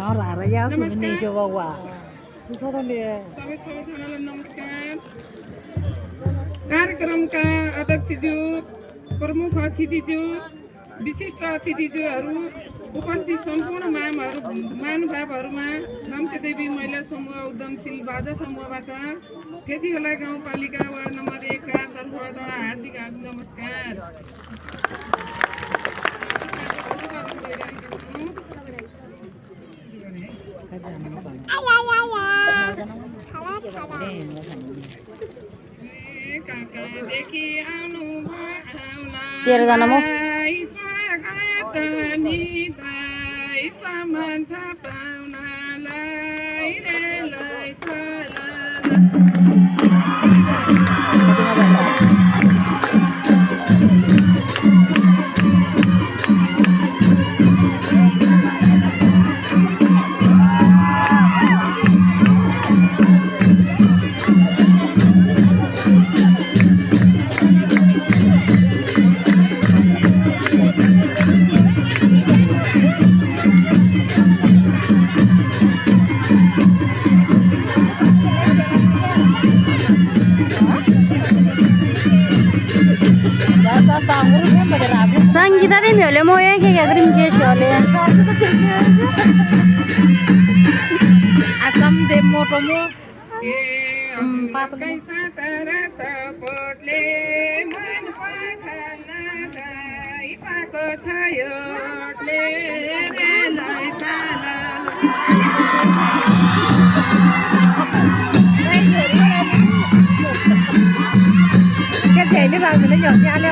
सबैजनालाई नमस्कार। कार्यक्रमका अध्यक्षज्यू, प्रमुख अतिथिज्यू, विशिष्ट अतिथिज्यूहरू, उपस्थित सम्पूर्ण महानुभावहरूमा रामचेदेवी महिला समूह उद्यमशील बाजा समूहबाट फेदीखोला गाउँपालिका वार्ड नम्बर 1 का तर्फबाट हार्दिक नमस्कार। काकादेखि आउनु तेह्र जना म स्वागत निधाई सामान पाउनालाई रे लै संगीता दे मिले मोये के गदरिम के शोले आकम दे मोटो मो कैसा तरह सपोर्टले मन पाखना गाई पाको छयोले रे लै साला के थैले भागले जल्दी आले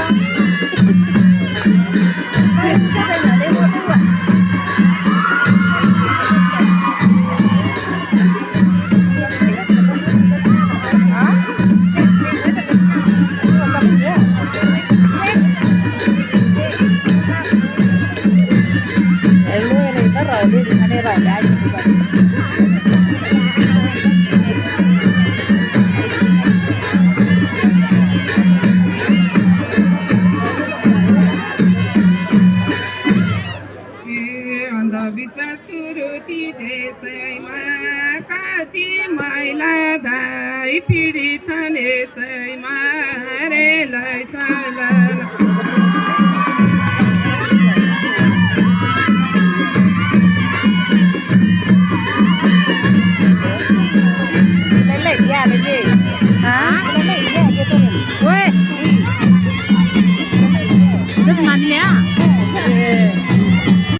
विश्वास कुरुति देशैमा कति महिला दाइ पीडित छन् यसैमा रे लै